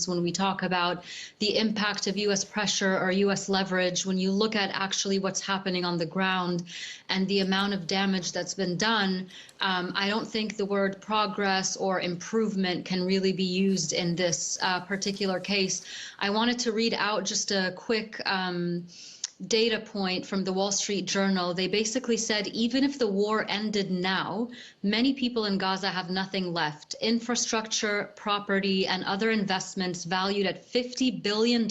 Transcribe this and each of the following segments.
when we talk about the impact of U.S. pressure or U.S. leverage, when you look at actually what's happening on the ground and the amount of damage that's been done, I don't think the word progress or improvement can really be used in this particular case. I wanted to read out just a quick data point from the Wall Street Journal. They basically said even if the war ended now, many people in Gaza have nothing left. Infrastructure, property, and other investments valued at $50 billion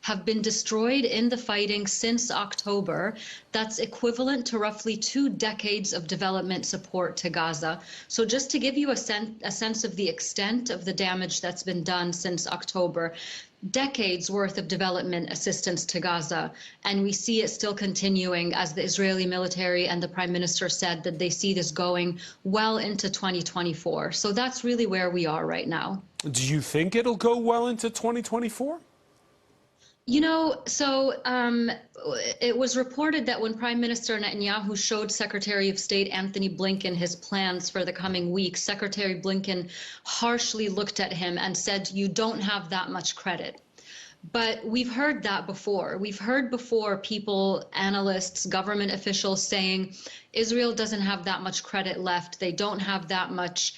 have been destroyed in the fighting since October. That's equivalent to roughly 2 decades of development support to Gaza. So just to give you a sense of the extent of the damage that's been done since October, decades worth of development assistance to Gaza, and we see it still continuing, as the Israeli military and the Prime Minister said that they see this going well into 2024. So that's really where we are right now. Do you think it'll go well into 2024? You know, so it was reported that when Prime Minister Netanyahu showed Secretary of State Anthony Blinken his plans for the coming weeks, Secretary Blinken harshly looked at him and said, "You don't have that much credit." But we've heard that before. We've heard before people, analysts, government officials saying Israel doesn't have that much credit left. They don't have that much,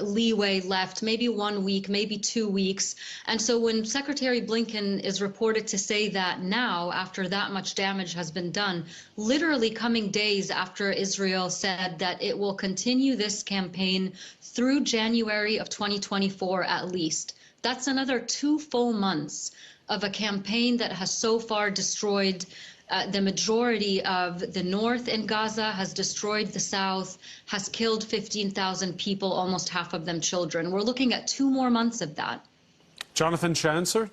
leeway left, maybe 1 week, maybe 2 weeks. And so when Secretary Blinken is reported to say that now, after that much damage has been done, literally coming days after Israel said that it will continue this campaign through January of 2024 at least. That's another 2 full months of a campaign that has so far destroyed the majority of the north in Gaza, has destroyed the south, has killed 15,000 people, almost half of them children. We're looking at 2 more months of that. Jonathan Schanzer?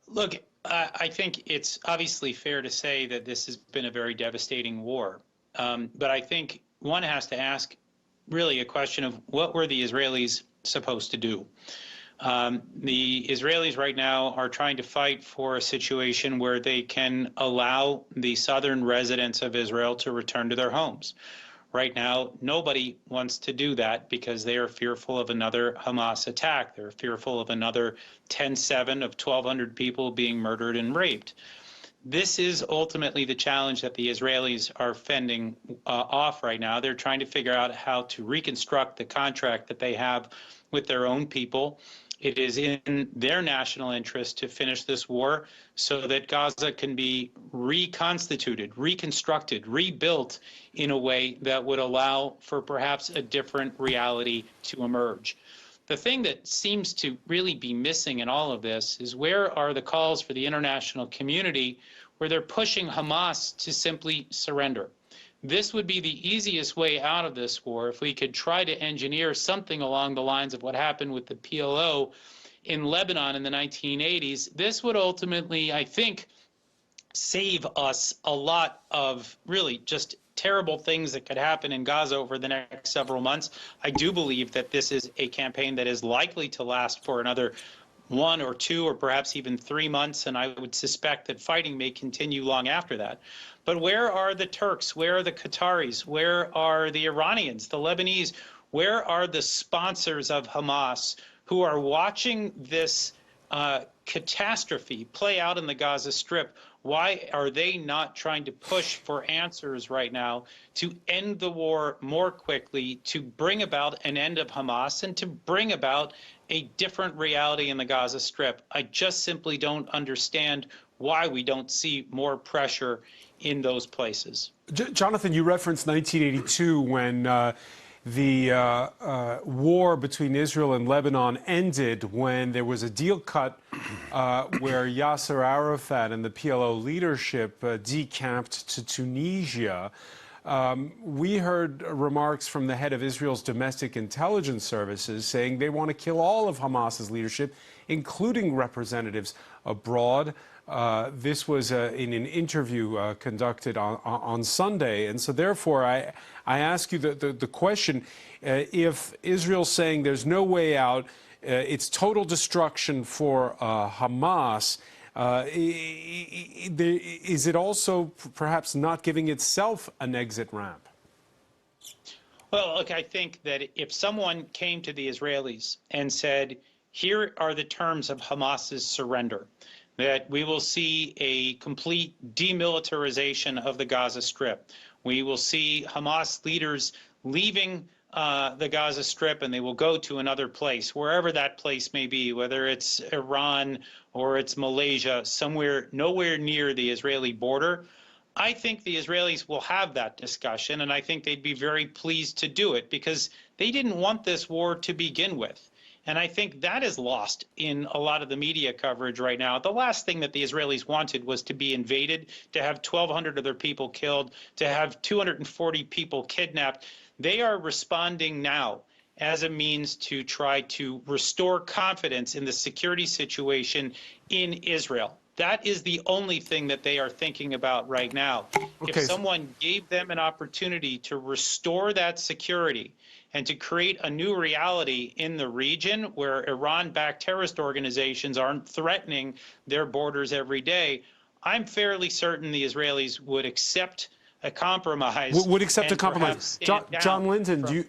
Look, I think it's obviously fair to say that this has been a very devastating war. But I think one has to ask really a question of what were the Israelis supposed to do? The Israelis right now are trying to fight for a situation where they can allow the southern residents of Israel to return to their homes. Right now, nobody wants to do that because they are fearful of another Hamas attack. They're fearful of another 10/7 of 1,200 people being murdered and raped. This is ultimately the challenge that the Israelis are fending off right now. They're trying to figure out how to reconstruct the contract that they have with their own people. It is in their national interest to finish this war so that Gaza can be reconstituted, reconstructed, rebuilt in a way that would allow for perhaps a different reality to emerge. The thing that seems to really be missing in all of this is where are the calls for the international community where they're pushing Hamas to simply surrender. This would be the easiest way out of this war if we could try to engineer something along the lines of what happened with the PLO in Lebanon in the 1980s. This would ultimately, I think, save us a lot of really just terrible things that could happen in Gaza over the next several months. I do believe that this is a campaign that is likely to last for another 1 or 2 or perhaps even 3 months, and I would suspect that fighting may continue long after that. But where are the Turks? Where are the Qataris? Where are the Iranians, the Lebanese? Where are the sponsors of Hamas who are watching this catastrophe play out in the Gaza Strip? Why are they not trying to push for answers right now to end the war more quickly, to bring about an end of Hamas, and to bring about a different reality in the Gaza Strip? I just simply don't understand why we don't see more pressure in those places. Jonathan, you referenced 1982 when the war between Israel and Lebanon ended, when there was a deal cut where Yasser Arafat and the PLO leadership decamped to Tunisia. We heard remarks from the head of Israel's domestic intelligence services saying they want to kill all of Hamas's leadership, including representatives abroad. This was in an interview conducted on Sunday. And so therefore, I ask you the question, if Israel's saying there's no way out, it's total destruction for Hamas, is it also perhaps not giving itself an exit ramp? Well, look, I think that if someone came to the Israelis and said, here are the terms of Hamas's surrender, that we will see a complete demilitarization of the Gaza Strip. We will see Hamas leaders leaving the Gaza Strip, and they will go to another place, wherever that place may be, whether it's Iran or it's Malaysia, somewhere nowhere near the Israeli border. I think the Israelis will have that discussion, and I think they'd be very pleased to do it because they didn't want this war to begin with. And I think that is lost in a lot of the media coverage right now. The last thing that the Israelis wanted was to be invaded, to have 1,200 of their people killed, to have 240 people kidnapped. They are responding now as a means to try to restore confidence in the security situation in Israel. That is the only thing that they are thinking about right now. Okay. If someone gave them an opportunity to restore that security and to create a new reality in the region where Iran-backed terrorist organizations aren't threatening their borders every day, I'm fairly certain the Israelis would accept a compromise. Would accept a compromise. John Linton, do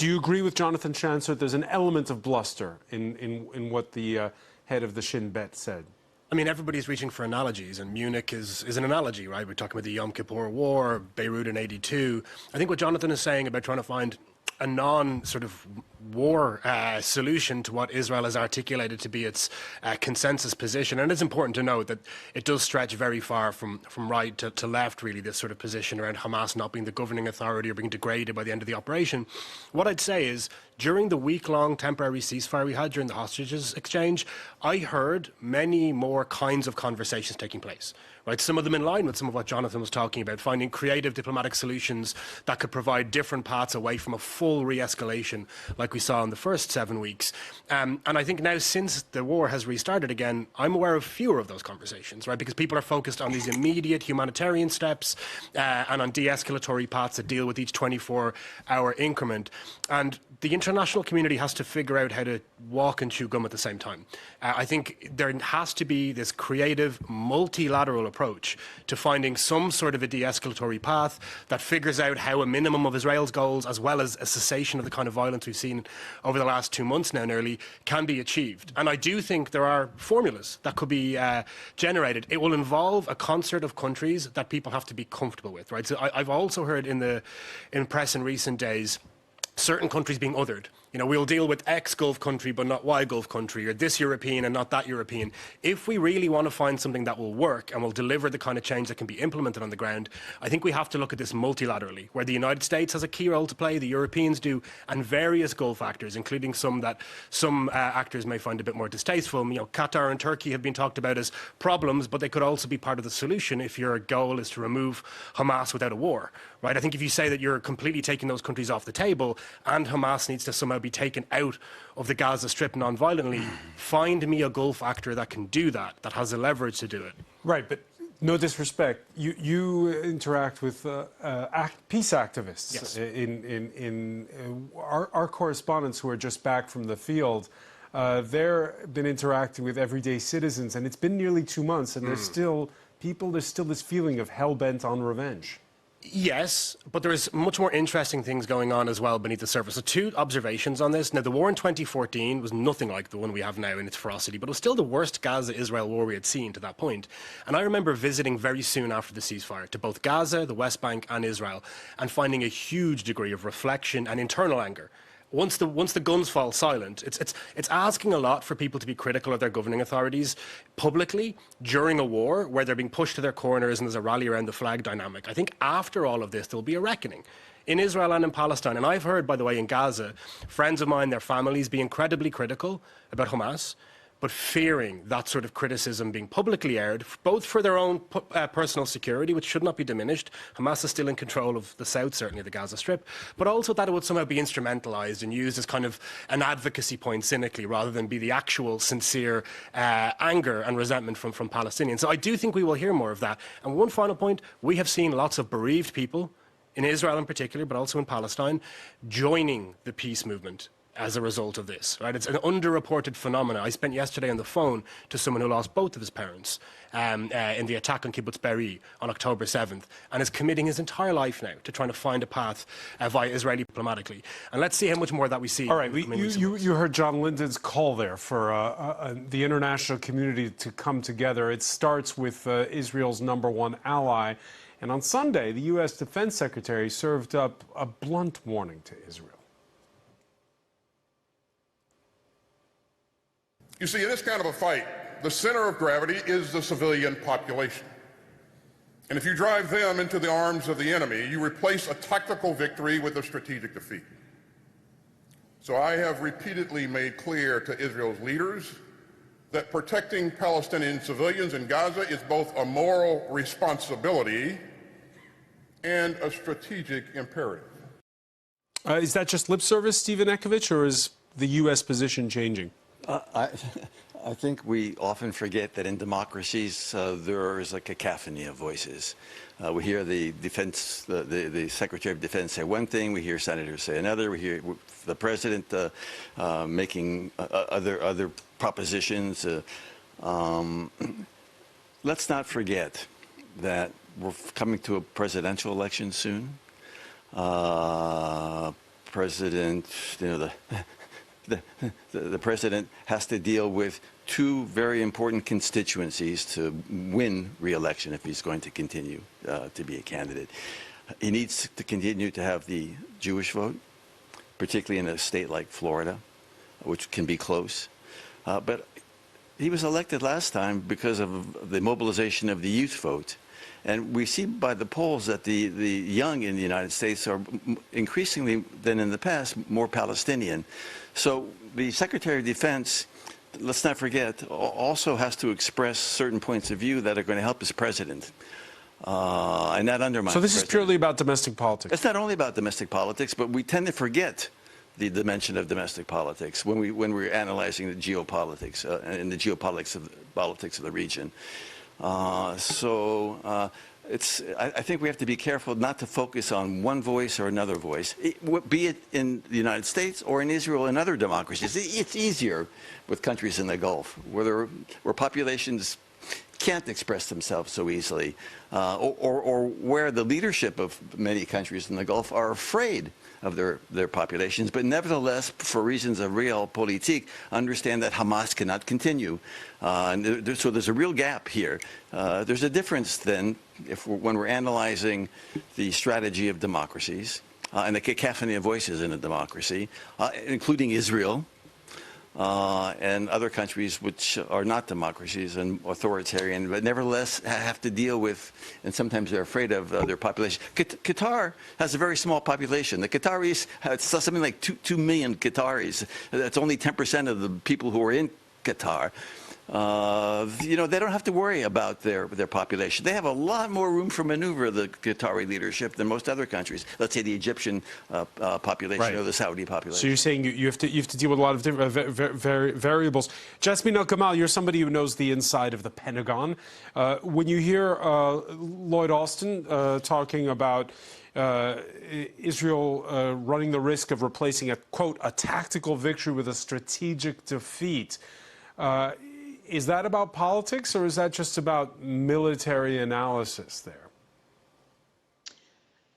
you agree with Jonathan Schanzer? There's an element of bluster in what the head of the Shin Bet said. I mean, everybody's reaching for analogies, and Munich is an analogy, right? We're talking about the Yom Kippur War, Beirut in '82. I think what Jonathan is saying about trying to find a non-war solution to what Israel has articulated to be its consensus position. And it's important to note that it does stretch very far from right to left, really, this sort of position around Hamas not being the governing authority or being degraded by the end of the operation. What I'd say is, during the week-long temporary ceasefire we had during the hostages exchange, I heard many more kinds of conversations taking place. Right, some of them in line with some of what Jonathan was talking about, finding creative diplomatic solutions that could provide different paths away from a full re-escalation like we saw in the first 7 weeks. And I think now, since the war has restarted again, I'm aware of fewer of those conversations, right, because people are focused on these immediate humanitarian steps and on de-escalatory paths that deal with each 24-hour increment. And the international community has to figure out how to walk and chew gum at the same time. I think there has to be this creative, multilateral approach to finding some sort of a de-escalatory path that figures out how a minimum of Israel's goals, as well as a cessation of the kind of violence we've seen over the last 2 months now nearly, can be achieved. And I do think there are formulas that could be generated. It will involve a concert of countries that people have to be comfortable with, right? So I've also heard in press in recent days certain countries being othered. You know, we'll deal with X Gulf country but not Y Gulf country, or this European and not that European. If we really want to find something that will work and will deliver the kind of change that can be implemented on the ground, I think we have to look at this multilaterally, where the United States has a key role to play, the Europeans do, and various Gulf actors, including some that some actors may find a bit more distasteful. You know, Qatar and Turkey have been talked about as problems, but they could also be part of the solution if your goal is to remove Hamas without a war, right? I think if you say that you're completely taking those countries off the table and Hamas needs to somehow be taken out of the Gaza Strip non-violently, find me a Gulf actor that can do that, that has the leverage to do it. Right, but no disrespect, you interact with peace activists. Yes. In our correspondents who are just back from the field. They've been interacting with everyday citizens, and it's been nearly 2 months, and there's still this feeling of hell-bent on revenge. Yes, but there's much more interesting things going on as well beneath the surface. So 2 observations on this. Now, the war in 2014 was nothing like the one we have now in its ferocity, but it was still the worst Gaza-Israel war we had seen to that point. And I remember visiting very soon after the ceasefire to both Gaza, the West Bank, and Israel, and finding a huge degree of reflection and internal anger. Once the guns fall silent, it's asking a lot for people to be critical of their governing authorities publicly during a war where they're being pushed to their corners and there's a rally around the flag dynamic. I think after all of this, there'll be a reckoning in Israel and in Palestine. And I've heard, by the way, in Gaza, friends of mine, their families, be incredibly critical about Hamas, but fearing that sort of criticism being publicly aired, both for their own personal security, which should not be diminished. Hamas is still in control of the south, certainly the Gaza Strip, but also that it would somehow be instrumentalized and used as kind of an advocacy point cynically, rather than be the actual sincere anger and resentment from Palestinians. So I do think we will hear more of that. And one final point, we have seen lots of bereaved people, in Israel in particular, but also in Palestine, joining the peace movement. as a result of this, right? It's an underreported phenomenon. I spent yesterday on the phone to someone who lost both of his parents in the attack on Kibbutz Be'eri on October 7th, and is committing his entire life now to trying to find a path via Israeli diplomatically. And let's see how much more of that we see. All right, you heard John Linden's call there for the international community to come together. It starts with Israel's #1 ally. And on Sunday, the U.S. Defense Secretary served up a blunt warning to Israel. You see, in this kind of a fight, the center of gravity is the civilian population. And if you drive them into the arms of the enemy, you replace a tactical victory with a strategic defeat. So I have repeatedly made clear to Israel's leaders that protecting Palestinian civilians in Gaza is both a moral responsibility and a strategic imperative. Is that just lip service, Stephen Ekovich, or is the U.S. position changing? I think we often forget that in democracies there is a cacophony of voices. We hear the Secretary of Defense say one thing, we hear senators say another, we hear the president making other propositions. Let's not forget that we're coming to a presidential election soon. The president has to deal with two very important constituencies to win re-election if he's going to continue to be a candidate. He needs to continue to have the Jewish vote, particularly in a state like Florida, which can be close. But he was elected last time because of the mobilization of the youth vote. And we see by the polls that the young in the United States are increasingly than in the past more Palestinian. So the Secretary of Defense, let's not forget, also has to express certain points of view that are going to help his president. And not undermine. So this is purely about domestic politics. It's not only about domestic politics, but we tend to forget the dimension of domestic politics when we're analyzing the geopolitics and the geopolitics of the region. I think we have to be careful not to focus on one voice or another voice, be it in the United States or in Israel and other democracies. It's easier with countries in the Gulf where populations can't express themselves so easily, or where the leadership of many countries in the Gulf are afraid of their populations, but nevertheless, for reasons of realpolitik, understand that Hamas cannot continue. So there's a real gap here. There's a difference then when we're analyzing the strategy of democracies and the cacophony of voices in a democracy, including Israel, and other countries which are not democracies and authoritarian, but nevertheless have to deal with, and sometimes they're afraid of their population. Qatar has a very small population. The Qataris, it's something like 2 million Qataris. That's only 10% of the people who are in Qatar. They don't have to worry about their population. They have a lot more room for maneuver, the Qatari leadership, than most other countries. Let's say the Egyptian population or the Saudi population. So you're saying you have to deal with a lot of different variables. Jasmine El-Gamal, you're somebody who knows the inside of the Pentagon. When you hear Lloyd Austin talking about Israel running the risk of replacing a tactical victory with a strategic defeat, is that about politics, or is that just about military analysis there?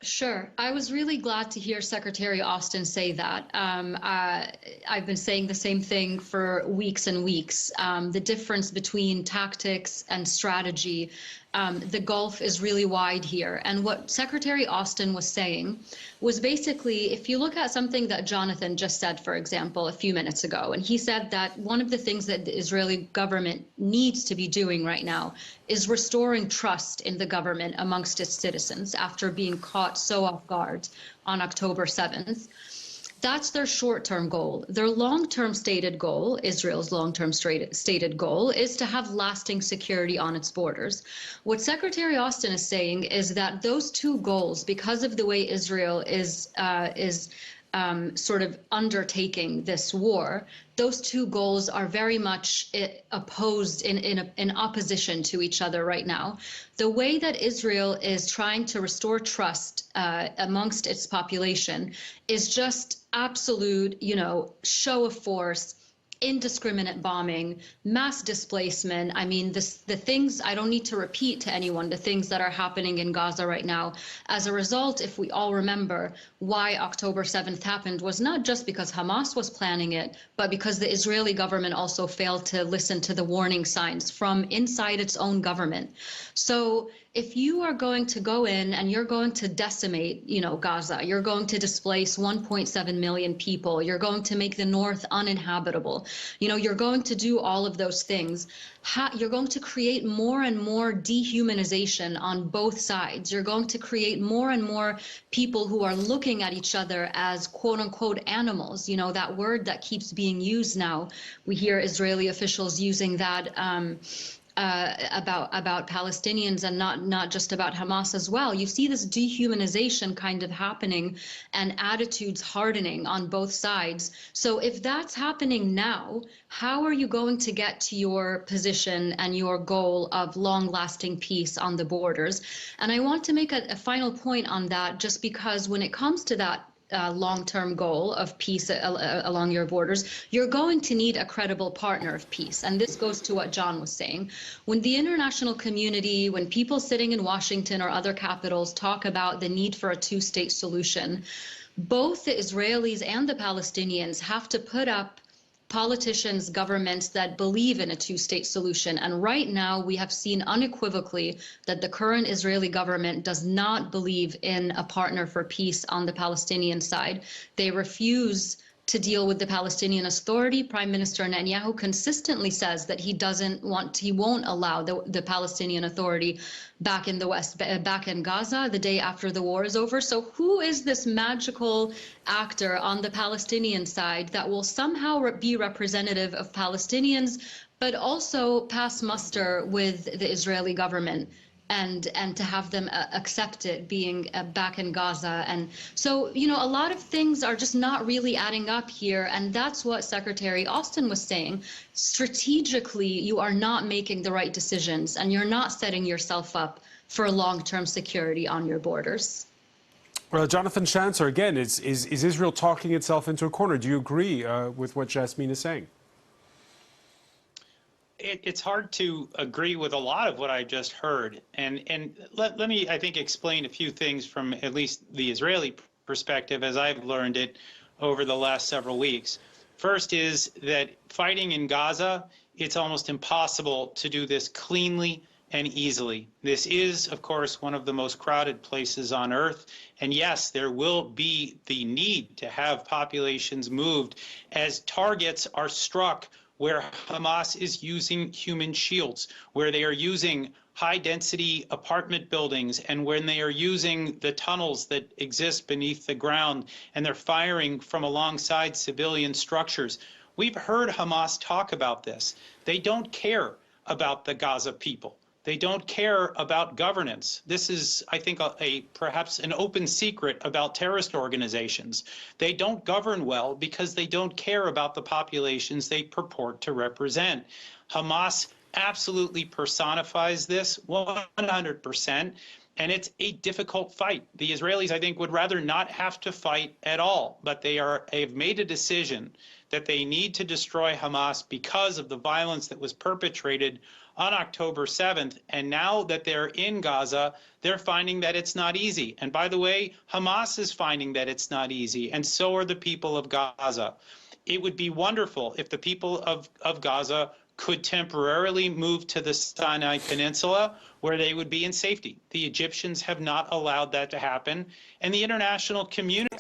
Sure. I was really glad to hear Secretary Austin say that. I've been saying the same thing for weeks and weeks. The difference between tactics and strategy, the gulf is really wide here. And what Secretary Austin was saying was basically, if you look at something that Jonathan just said, for example, a few minutes ago, and he said that one of the things that the Israeli government needs to be doing right now is restoring trust in the government amongst its citizens after being caught so off guard on October 7th. That's their short-term goal. Their long-term stated goal, Israel's long-term stated goal, is to have lasting security on its borders. What Secretary Austin is saying is that those two goals, because of the way Israel is sort of undertaking this war, those two goals are very much opposed in opposition to each other right now. The way that Israel is trying to restore trust amongst its population is just absolute, show of force, indiscriminate bombing, mass displacement. I mean, the things I don't need to repeat to anyone, the things that are happening in Gaza right now. As a result, if we all remember, why October 7th happened was not just because Hamas was planning it, but because the Israeli government also failed to listen to the warning signs from inside its own government. So if you are going to go in and you're going to decimate, Gaza, you're going to displace 1.7 million people, you're going to make the north uninhabitable, you're going to do all of those things. You're going to create more and more dehumanization on both sides. You're going to create more and more people who are looking at each other as quote unquote animals. That word that keeps being used now. We hear Israeli officials using that about Palestinians and not just about Hamas as well. You see this dehumanization kind of happening and attitudes hardening on both sides. So if that's happening now, how are you going to get to your position and your goal of long-lasting peace on the borders? And I want to make a final point on that, just because when it comes to that long-term goal of peace along your borders, you're going to need a credible partner of peace. And this goes to what John was saying. When the international community, when people sitting in Washington or other capitals talk about the need for a two-state solution, both the Israelis and the Palestinians have to put up politicians, governments that believe in a two-state solution. And right now, we have seen unequivocally that the current Israeli government does not believe in a partner for peace on the Palestinian side. They refuse to deal with the Palestinian Authority. Prime Minister Netanyahu consistently says that he won't allow the Palestinian Authority back in the West, back in Gaza the day after the war is over. So who is this magical actor on the Palestinian side that will somehow be representative of Palestinians, but also pass muster with the Israeli government? And to have them accept it being back in Gaza. And so, a lot of things are just not really adding up here. And that's what Secretary Austin was saying. Strategically, you are not making the right decisions, and you're not setting yourself up for long-term security on your borders. Well, Jonathan Schanzer, again, is Israel talking itself into a corner? Do you agree with what Jasmine is saying? It's hard to agree with a lot of what I just heard. And let me, I think, explain a few things from at least the Israeli perspective as I've learned it over the last several weeks. First is that fighting in Gaza, it's almost impossible to do this cleanly and easily. This is, of course, one of the most crowded places on earth. And yes, there will be the need to have populations moved as targets are struck where Hamas is using human shields, where they are using high-density apartment buildings, and when they are using the tunnels that exist beneath the ground, and they're firing from alongside civilian structures. We've heard Hamas talk about this. They don't care about the Gaza people. They don't care about governance. This is, I think, perhaps an open secret about terrorist organizations. They don't govern well because they don't care about the populations they purport to represent. Hamas absolutely personifies this 100%, and it's a difficult fight. The Israelis, I think, would rather not have to fight at all, but they have made a decision that they need to destroy Hamas because of the violence that was perpetrated on October 7th. And now that they're in Gaza, they're finding that it's not easy. And by the way, Hamas is finding that it's not easy, and so are the people of Gaza. It would be wonderful if the people of Gaza could temporarily move to the Sinai Peninsula where they would be in safety. The Egyptians have not allowed that to happen, and the international community...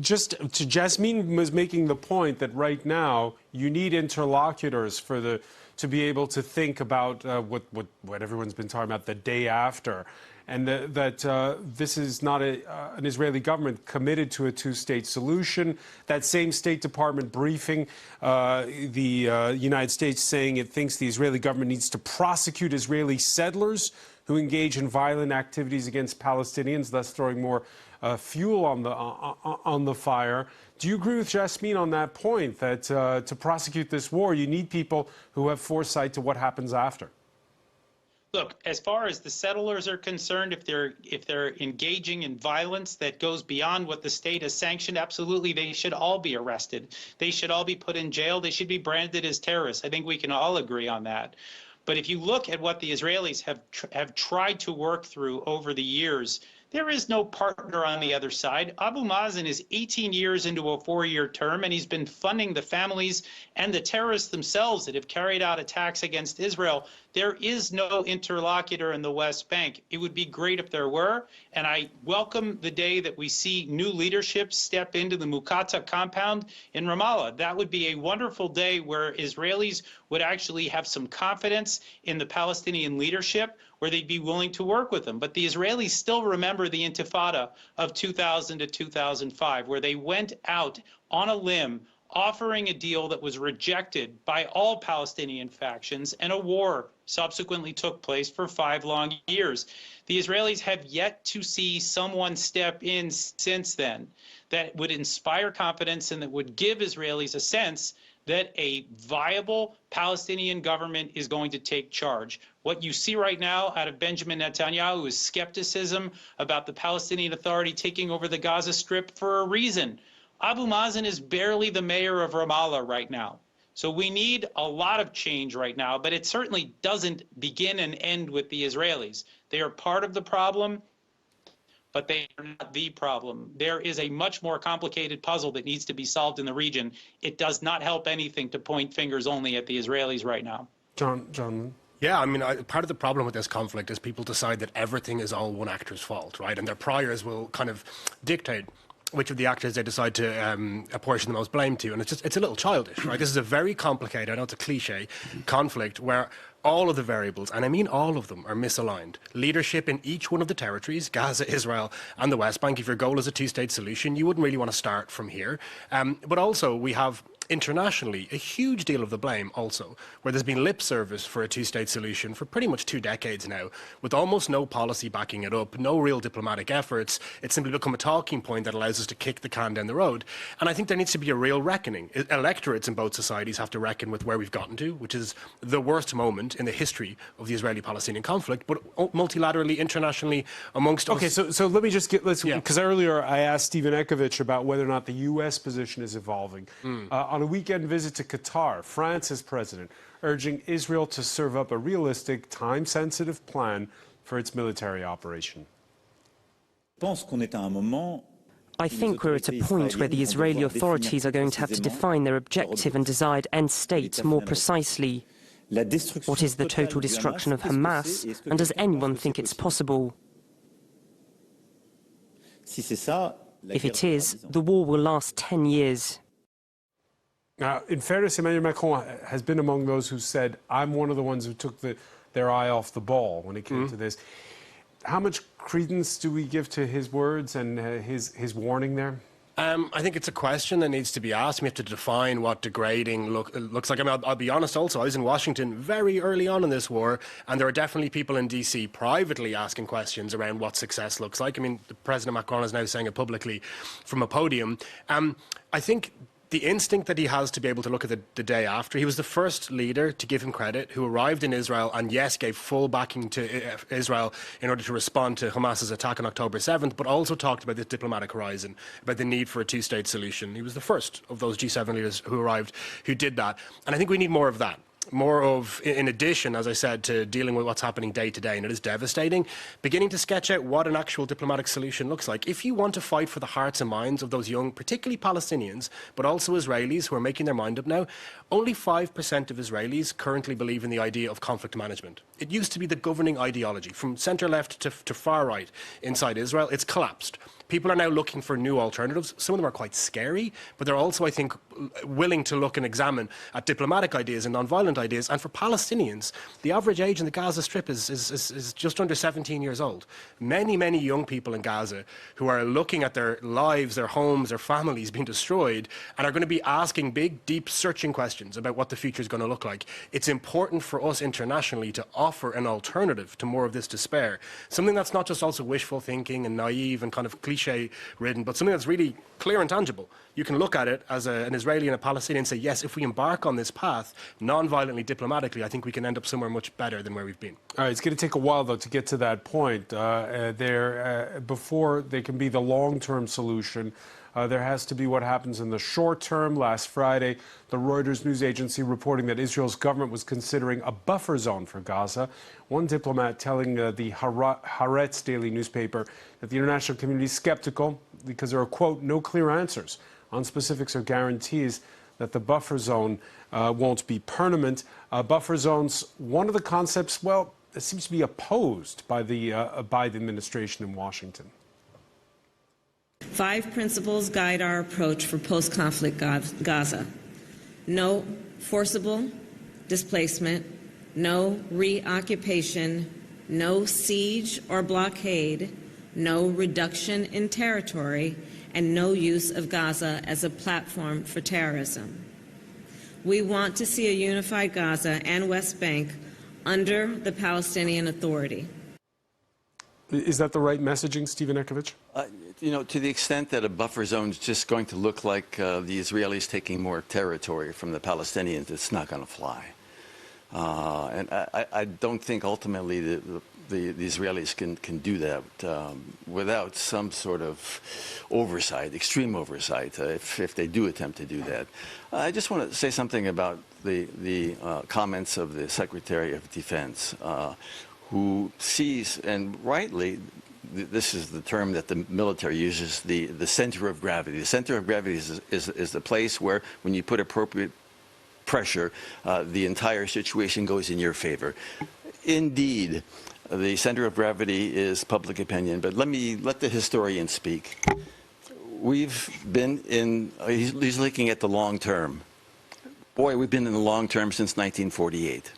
Jasmine was making the point that right now you need interlocutors to be able to think about what everyone's been talking about, the day after, and that this is not an Israeli government committed to a two-state solution. That same State Department briefing, the United States saying it thinks the Israeli government needs to prosecute Israeli settlers who engage in violent activities against Palestinians, thus throwing more fuel on the fire. Do you agree with Jasmine on that point, that to prosecute this war, you need people who have foresight to what happens after? Look, as far as the settlers are concerned, if they're engaging in violence that goes beyond what the state has sanctioned, absolutely, they should all be arrested. They should all be put in jail. They should be branded as terrorists. I think we can all agree on that. But if you look at what the Israelis have tried to work through over the years, there is no partner on the other side. Abu Mazen is 18 years into a 4-year term, and he's been funding the families and the terrorists themselves that have carried out attacks against Israel. There is no interlocutor in the West Bank. It would be great if there were, and I welcome the day that we see new leadership step into the Mukata compound in Ramallah. That would be a wonderful day where Israelis would actually have some confidence in the Palestinian leadership, where they'd be willing to work with them. But the Israelis still remember the Intifada of 2000 to 2005, where they went out on a limb offering a deal that was rejected by all Palestinian factions, and a war subsequently took place for 5 long years. The Israelis have yet to see someone step in since then that would inspire confidence and that would give Israelis a sense that a viable Palestinian government is going to take charge. What you see right now out of Benjamin Netanyahu is skepticism about the Palestinian Authority taking over the Gaza Strip for a reason. Abu Mazen is barely the mayor of Ramallah right now. So we need a lot of change right now, but it certainly doesn't begin and end with the Israelis. They are part of the problem, but they are not the problem. There is a much more complicated puzzle that needs to be solved in the region. It does not help anything to point fingers only at the Israelis right now. John. Yeah, I mean, part of the problem with this conflict is people decide that everything is all one actor's fault, right? And their priors will kind of dictate which of the actors they decide to apportion the most blame to. And it's a little childish, right? This is a very complicated, I know it's a cliche, conflict where all of the variables, and I mean all of them, are misaligned. Leadership in each one of the territories, Gaza, Israel, and the West Bank, if your goal is a two-state solution, you wouldn't really want to start from here. But also, we have internationally a huge deal of the blame also, where there's been lip service for a two-state solution for pretty much 2 decades now, with almost no policy backing it up, no real diplomatic efforts. It's simply become a talking point that allows us to kick the can down the road. And I think there needs to be a real reckoning. Electorates in both societies have to reckon with where we've gotten to, which is the worst moment in the history of the Israeli-Palestinian conflict, but multilaterally, internationally, amongst us. Okay, so let me just get, because earlier I asked Stephen Ekovich about whether or not the U.S. position is evolving. On a weekend visit to Qatar, France's president urging Israel to serve up a realistic, time-sensitive plan for its military operation. I think we're at a point where the Israeli authorities are going to have to define their objective and desired end state more precisely. What is the total destruction of Hamas, and does anyone think it's possible? If it is, the war will last 10 years. Now, in fairness, Emmanuel Macron has been among those who said, I'm one of the ones who took their eye off the ball when it came to this. How much credence do we give to his words and his warning there? I think it's a question that needs to be asked. We have to define what degrading looks like. I mean, I'll be honest also, I was in Washington very early on in this war, and there are definitely people in D.C. privately asking questions around what success looks like. I mean, President Macron is now saying it publicly from a podium. I think the instinct that he has to be able to look at the day after, he was the first leader, to give him credit, who arrived in Israel and, yes, gave full backing to Israel in order to respond to Hamas's attack on October 7th, but also talked about this diplomatic horizon, about the need for a two-state solution. He was the first of those G7 leaders who arrived who did that. And I think we need more of that. More of, in addition, as I said, to dealing with what's happening day to day, and it is devastating, beginning to sketch out what an actual diplomatic solution looks like. If you want to fight for the hearts and minds of those young, particularly Palestinians, but also Israelis who are making their mind up now, only 5% of Israelis currently believe in the idea of conflict management. It used to be the governing ideology, from centre-left to far-right inside Israel. It's collapsed. People are now looking for new alternatives. Some of them are quite scary, but they're also, I think, willing to look and examine at diplomatic ideas and non-violent ideas. And for Palestinians, the average age in the Gaza Strip is just under 17 years old. Many, many young people in Gaza who are looking at their lives, their homes, their families being destroyed, and are going to be asking big, deep, searching questions about what the future is going to look like. It's important for us internationally to offer an alternative to more of this despair. Something that's not just also wishful thinking and naive and kind of cliche cliche-ridden, but something that's really clear and tangible. You can look at it as an Israeli and a Palestinian and say, yes, if we embark on this path, non-violently, diplomatically, I think we can end up somewhere much better than where we've been. All right, it's going to take a while, though, to get to that point. Before there can be the long-term solution, there has to be what happens in the short term. Last Friday, the Reuters news agency reporting that Israel's government was considering a buffer zone for Gaza. One diplomat telling the Haaretz daily newspaper that the international community is skeptical because there are, quote, no clear answers on specifics or guarantees that the buffer zone won't be permanent. Buffer zones, one of the concepts, well, it seems to be opposed by the Biden administration in Washington. 5 principles guide our approach for post-conflict Gaza. No forcible displacement, no reoccupation, no siege or blockade, no reduction in territory, and no use of Gaza as a platform for terrorism. We want to see a unified Gaza and West Bank under the Palestinian Authority. Is that the right messaging, Stephen Ekovich? You know, to the extent that a buffer zone is just going to look like the Israelis taking more territory from the Palestinians, it's not going to fly. And I don't think ultimately the Israelis can do that without some sort of oversight, extreme oversight, if they do attempt to do that. I just want to say something about the comments of the Secretary of Defense, who sees, and rightly, this is the term that the military uses, the center of gravity. The center of gravity is the place where, when you put appropriate pressure, the entire situation goes in your favor. Indeed, the center of gravity is public opinion, but let the historian speak. We've been in, he's looking at the long term. Boy, we've been in the long term since 1948.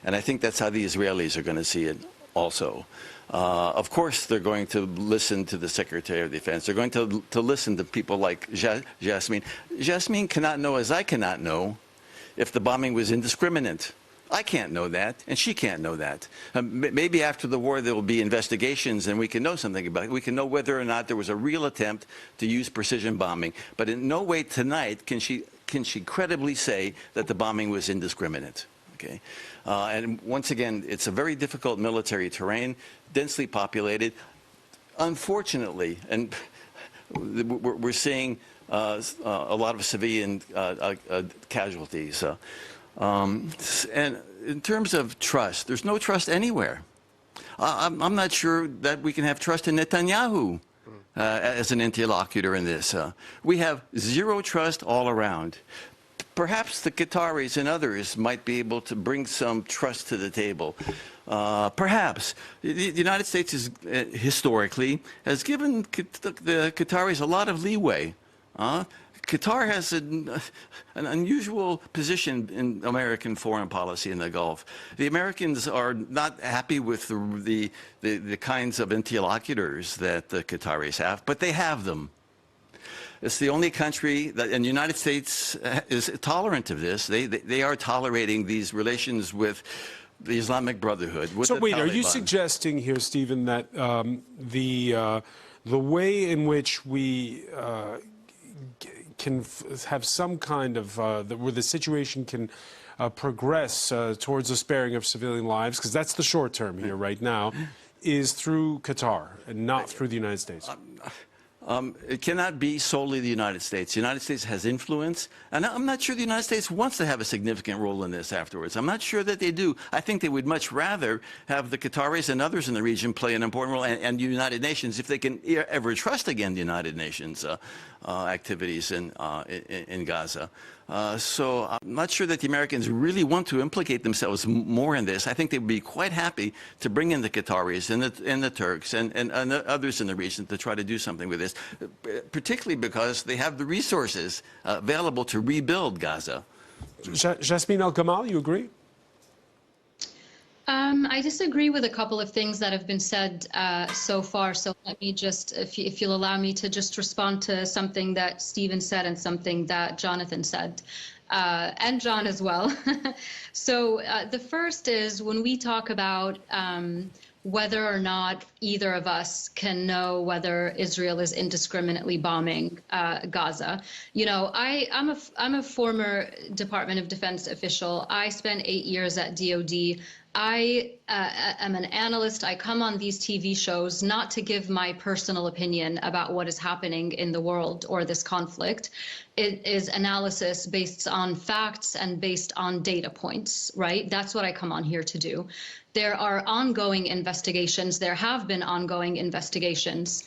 And I think that's how the Israelis are going to see it also. Of course, they're going to listen to the Secretary of Defense. They're going to listen to people like Jasmine. Jasmine cannot know, as I cannot know, if the bombing was indiscriminate. I can't know that, and she can't know that. Maybe after the war there will be investigations and we can know something about it. We can know whether or not there was a real attempt to use precision bombing. But in no way tonight can she credibly say that the bombing was indiscriminate. Okay. And once again, it's a very difficult military terrain, densely populated. Unfortunately, and we're seeing a lot of civilian casualties. And in terms of trust, there's no trust anywhere. I'm not sure that we can have trust in Netanyahu as an interlocutor in this. We have zero trust all around. Perhaps the Qataris and others might be able to bring some trust to the table. Perhaps. The United States is, historically has given the Qataris a lot of leeway. Qatar has an unusual position in American foreign policy in the Gulf. The Americans are not happy with the kinds of interlocutors that the Qataris have, but they have them. It's the only country that, and the United States is tolerant of this. They are tolerating these relations with the Islamic Brotherhood. With so wait, Taliban. Are you suggesting here, Stephen, that the way in which we can have some kind of where the situation can progress towards the sparing of civilian lives, because that's the short term here right now, is through Qatar and not through the United States? It cannot be solely the United States. The United States has influence, and I'm not sure the United States wants to have a significant role in this afterwards. I'm not sure that they do. I think they would much rather have the Qataris and others in the region play an important role, and the United Nations, if they can ever trust again the United Nations activities in Gaza. So I'm not sure that the Americans really want to implicate themselves more in this. I think they would be quite happy to bring in the Qataris and the Turks and others in the region to try to do something with this, particularly because they have the resources available to rebuild Gaza. Jasmine Al-Gamal, you agree? I disagree with a couple of things that have been said so far. So let me just, if you'll allow me to just respond to something that Stephen said and something that Jonathan said, and John as well. So the first is, when we talk about whether or not either of us can know whether Israel is indiscriminately bombing Gaza. You know, I'm a former Department of Defense official. I spent 8 years at DoD. I am an analyst. I come on these TV shows not to give my personal opinion about what is happening in the world or this conflict. It is analysis based on facts and based on data points, right? That's what I come on here to do. There are ongoing investigations. There have been ongoing investigations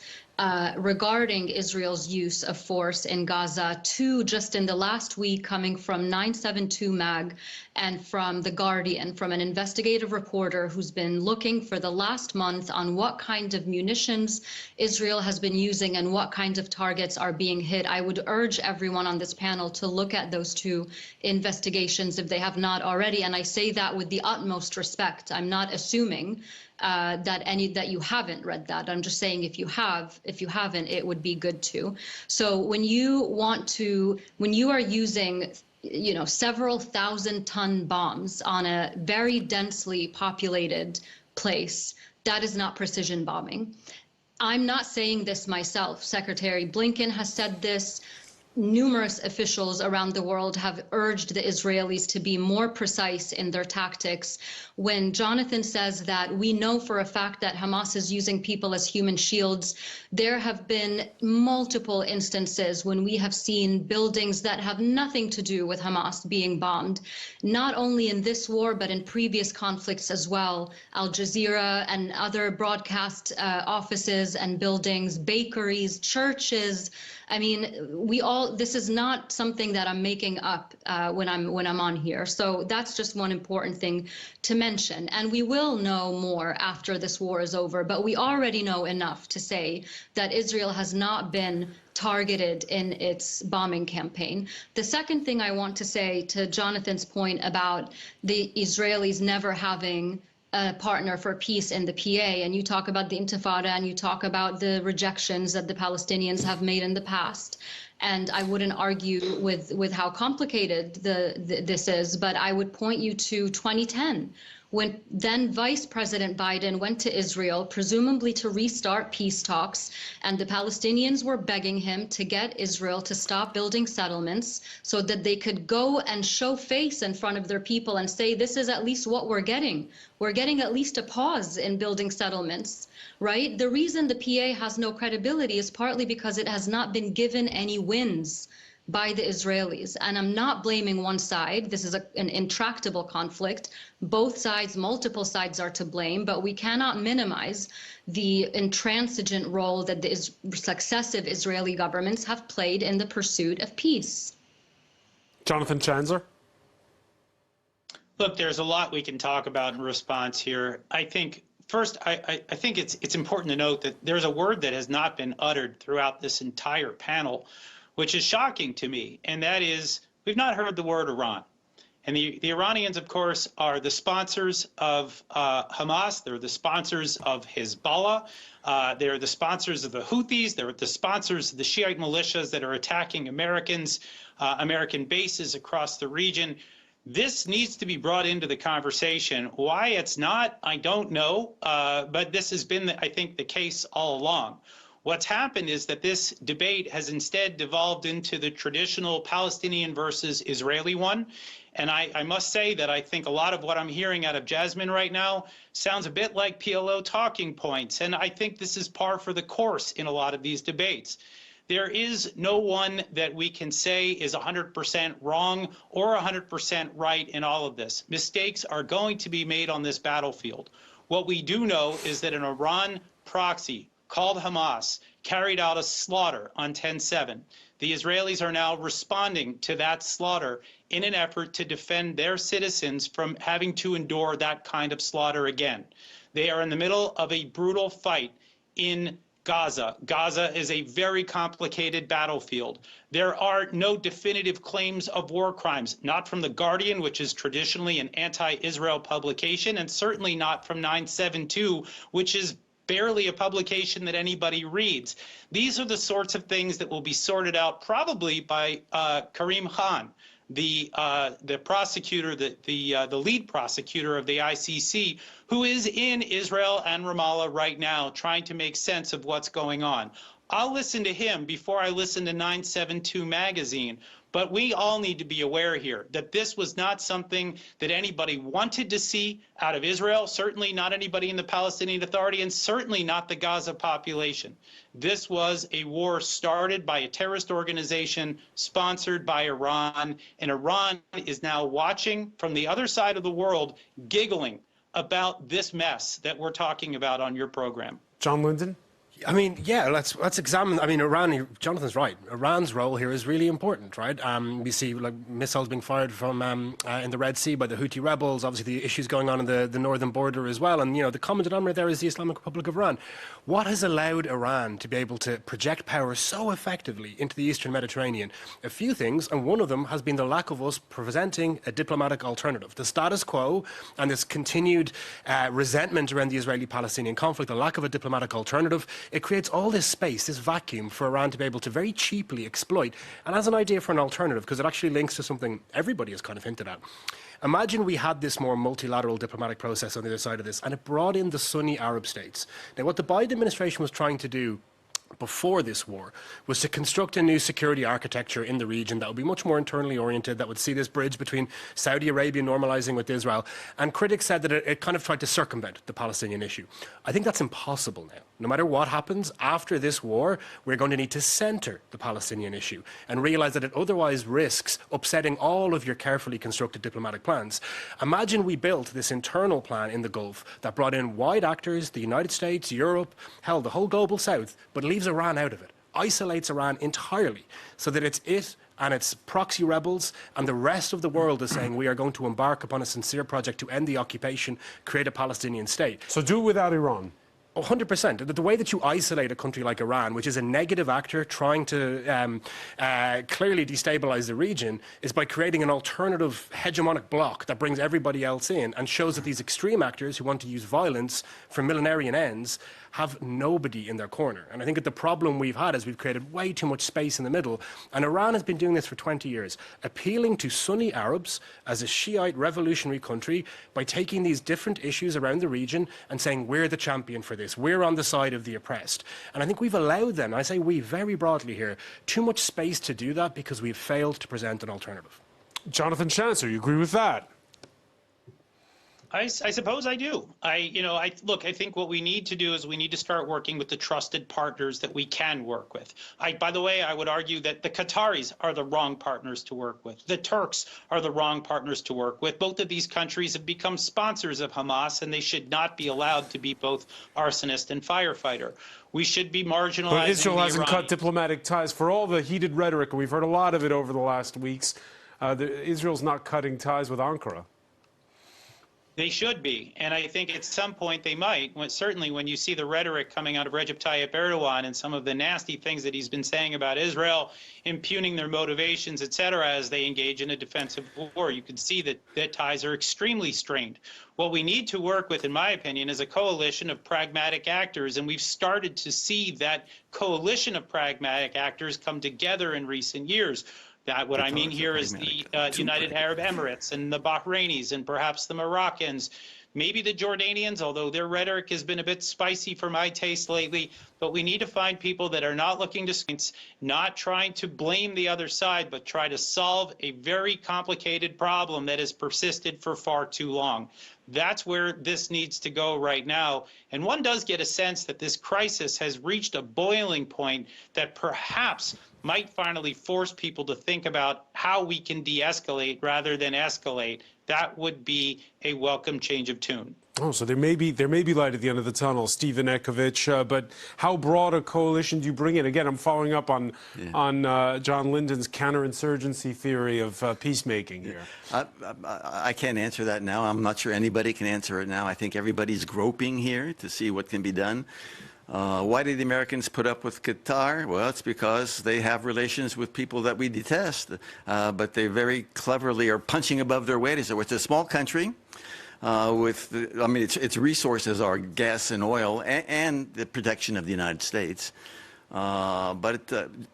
regarding Israel's use of force in Gaza, two just in the last week coming from 972 Mag and from The Guardian, from an investigative reporter who's been looking for the last month on what kind of munitions Israel has been using and what kinds of targets are being hit. I would urge everyone on this panel to look at those two investigations if they have not already. And I say that with the utmost respect. I'm not assuming that you haven't read that. I'm just saying if you haven't, it would be good to. So when you are using, you know, several 1,000-ton bombs on a very densely populated place, that is not precision bombing. I'm not saying this myself. Secretary Blinken has said this. Numerous officials around the world have urged the Israelis to be more precise in their tactics. When Jonathan says that we know for a fact that Hamas is using people as human shields, there have been multiple instances when we have seen buildings that have nothing to do with Hamas being bombed, not only in this war, but in previous conflicts as well. Al Jazeera and other broadcast offices and buildings, bakeries, churches. I mean, this is not something that I'm making up when I'm on here. So that's just one important thing to mention. And we will know more after this war is over, but we already know enough to say that Israel has not been targeted in its bombing campaign. The second thing I want to say to Jonathan's point about the Israelis never having a partner for peace in the PA, and you talk about the Intifada and you talk about the rejections that the Palestinians have made in the past. And I wouldn't argue with how complicated this is, but I would point you to 2010, when then Vice President Biden went to Israel, presumably to restart peace talks, and the Palestinians were begging him to get Israel to stop building settlements so that they could go and show face in front of their people and say, this is at least what we're getting. We're getting at least a pause in building settlements, right? The reason the PA has no credibility is partly because it has not been given any wins by the Israelis. And I'm not blaming one side. This is an intractable conflict. Both sides, multiple sides are to blame, but we cannot minimize the intransigent role that the successive Israeli governments have played in the pursuit of peace. Jonathan Schanzer? Look, there's a lot we can talk about in response here. I think first, I think it's important to note that there's a word that has not been uttered throughout this entire panel, which is shocking to me, and that is we've not heard the word Iran. And the Iranians, of course, are the sponsors of Hamas. They're the sponsors of Hezbollah. They're the sponsors of the Houthis. They're the sponsors of the Shiite militias that are attacking Americans, American bases across the region. This needs to be brought into the conversation. Why it's not, I don't know, but this has been, I think, the case all along. What's happened is that this debate has instead devolved into the traditional Palestinian versus Israeli one. And I must say that I think a lot of what I'm hearing out of Jasmine right now sounds a bit like PLO talking points. And I think this is par for the course in a lot of these debates. There is no one that we can say is 100% wrong or 100% right in all of this. Mistakes are going to be made on this battlefield. What we do know is that an Iran proxy called Hamas carried out a slaughter on 10/7. The Israelis are now responding to that slaughter in an effort to defend their citizens from having to endure that kind of slaughter again. They are in the middle of a brutal fight in Gaza. Gaza is a very complicated battlefield. There are no definitive claims of war crimes, not from The Guardian, which is traditionally an anti-Israel publication, and certainly not from 972, which is barely a publication that anybody reads. These are the sorts of things that will be sorted out probably by Karim Khan, the prosecutor, the lead prosecutor of the ICC, who is in Israel and Ramallah right now trying to make sense of what's going on. I'll listen to him before I listen to 972 magazine. But we all need to be aware here that this was not something that anybody wanted to see out of Israel, certainly not anybody in the Palestinian Authority, and certainly not the Gaza population. This was a war started by a terrorist organization sponsored by Iran, and Iran is now watching from the other side of the world, giggling about this mess that we're talking about on your program. John Linden? I mean, yeah, let's examine. I mean, Iran. Jonathan's right. Iran's role here is really important, right? We see like missiles being fired from in the Red Sea by the Houthi rebels. Obviously, the issues going on in the northern border as well. And the common denominator there is the Islamic Republic of Iran. What has allowed Iran to be able to project power so effectively into the Eastern Mediterranean? A few things, and one of them has been the lack of us presenting a diplomatic alternative. The status quo and this continued resentment around the Israeli-Palestinian conflict, the lack of a diplomatic alternative. It creates all this space, this vacuum for Iran to be able to very cheaply exploit. And as an idea for an alternative, because it actually links to something everybody has kind of hinted at. Imagine we had this more multilateral diplomatic process on the other side of this, and it brought in the Sunni Arab states. Now, what the Biden administration was trying to do before this war was to construct a new security architecture in the region that would be much more internally oriented, that would see this bridge between Saudi Arabia normalizing with Israel. And critics said that it kind of tried to circumvent the Palestinian issue. I think that's impossible now. No matter what happens after this war, we're going to need to center the Palestinian issue and realize that it otherwise risks upsetting all of your carefully constructed diplomatic plans. Imagine we built this internal plan in the Gulf that brought in wide actors, the United States, Europe, hell, the whole global South, but leaves Iran out of it, isolates Iran entirely, so that it's it and its proxy rebels and the rest of the world is saying we are going to embark upon a sincere project to end the occupation, create a Palestinian state. So do it without Iran. 100%. The way that you isolate a country like Iran, which is a negative actor trying to clearly destabilize the region, is by creating an alternative hegemonic bloc that brings everybody else in and shows that these extreme actors who want to use violence for millenarian ends have nobody in their corner. And I think that the problem we've had is we've created way too much space in the middle. And Iran has been doing this for 20 years, appealing to Sunni Arabs as a Shiite revolutionary country by taking these different issues around the region and saying, we're the champion for this. We're on the side of the oppressed. And I think we've allowed them, I say we very broadly here, too much space to do that because we've failed to present an alternative. Jonathan Schanzer, you agree with that? I suppose I do. I think what we need to do is we need to start working with the trusted partners that we can work with. By the way, I would argue that the Qataris are the wrong partners to work with. The Turks are the wrong partners to work with. Both of these countries have become sponsors of Hamas, and they should not be allowed to be both arsonist and firefighter. We should be marginalizing. But Israel hasn't cut diplomatic ties. For all the heated rhetoric, and we've heard a lot of it over the last weeks, Israel's not cutting ties with Ankara. They should be, and I think at some point they might. Certainly when you see the rhetoric coming out of Recep Tayyip Erdogan and some of the nasty things that he's been saying about Israel, impugning their motivations, et cetera, as they engage in a defensive war, you can see that ties are extremely strained. What we need to work with, in my opinion, is a coalition of pragmatic actors, and we've started to see that coalition of pragmatic actors come together in recent years. What I mean here is the United Arab Emirates and the Bahrainis and perhaps the Moroccans, maybe the Jordanians, although their rhetoric has been a bit spicy for my taste lately. But we need to find people that are not looking to, not trying to blame the other side, but try to solve a very complicated problem that has persisted for far too long. That's where this needs to go right now. And one does get a sense that this crisis has reached a boiling point that perhaps might finally force people to think about how we can de-escalate rather than escalate. That would be a welcome change of tune. Oh, so there may be light at the end of the tunnel, Stephen Ekovich. But how broad a coalition do you bring in? Again, I'm following up on John Linden's counterinsurgency theory of peacemaking here. I can't answer that now. I'm not sure anybody can answer it now. I think everybody's groping here to see what can be done. Why did the Americans put up with Qatar? Well, it's because they have relations with people that we detest, but they very cleverly are punching above their weight. So it's a small country. I mean, its resources are gas and oil and the protection of the United States.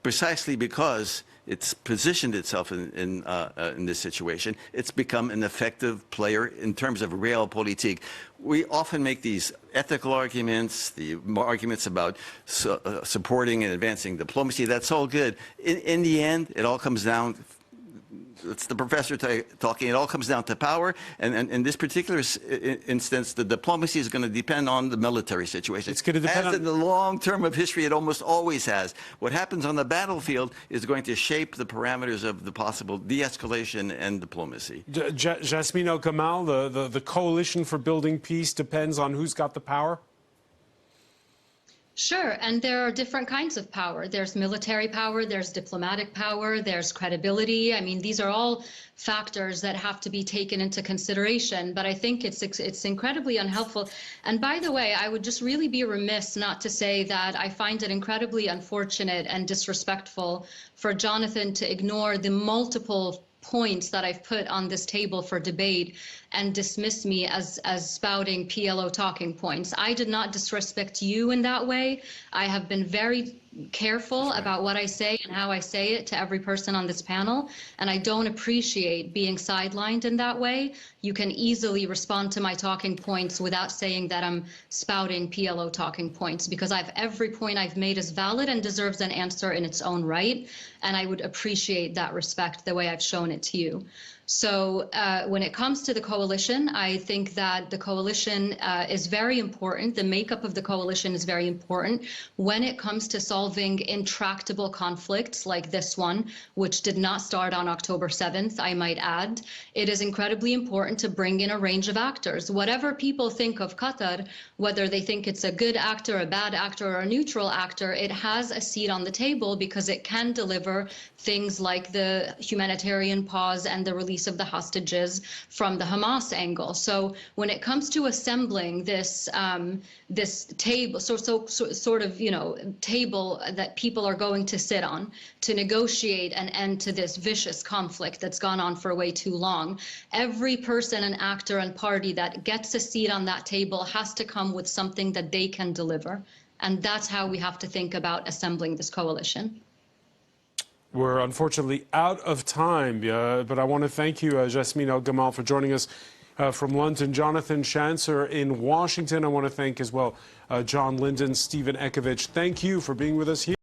Precisely because it's positioned itself in this situation, it's become an effective player in terms of realpolitik. We often make these ethical arguments, the arguments about supporting and advancing diplomacy. That's all good. In the end, it all comes down. It's the professor talking. It all comes down to power, and in this particular instance, the diplomacy is going to depend on the military situation. It's going to depend in the long term of history, it almost always has. What happens on the battlefield is going to shape the parameters of the possible de-escalation and diplomacy. Jasmine El-Gamal, the coalition for building peace depends on who's got the power? Sure, and there are different kinds of power. There's military power, there's diplomatic power, there's credibility. I mean, these are all factors that have to be taken into consideration, but I think it's incredibly unhelpful. And by the way, I would just really be remiss not to say that I find it incredibly unfortunate and disrespectful for Jonathan to ignore the multiple points that I've put on this table for debate and dismiss me as spouting PLO talking points. I did not disrespect you in that way. I have been very careful about what I say and how I say it to every person on this panel, and I don't appreciate being sidelined in that way. You can easily respond to my talking points without saying that I'm spouting PLO talking points, because every point I've made is valid and deserves an answer in its own right, and I would appreciate that respect the way I've shown it to you. So when it comes to the coalition, I think that the coalition is very important. The makeup of the coalition is very important when it comes to solving intractable conflicts like this one, which did not start on October 7th, I might add. It is incredibly important to bring in a range of actors. Whatever people think of Qatar, whether they think it's a good actor, a bad actor, or a neutral actor, it has a seat on the table because it can deliver things like the humanitarian pause and the release of the hostages from the Hamas angle. So when it comes to assembling this table, sort of table that people are going to sit on to negotiate an end to this vicious conflict that's gone on for way too long, every person and actor and party that gets a seat on that table has to come with something that they can deliver. And that's how we have to think about assembling this coalition. We're unfortunately out of time, but I want to thank you, Jasmine El-Gamal, for joining us from London. Jonathan Schanzer in Washington. I want to thank as well John Linden, Stephen Ekovich. Thank you for being with us here.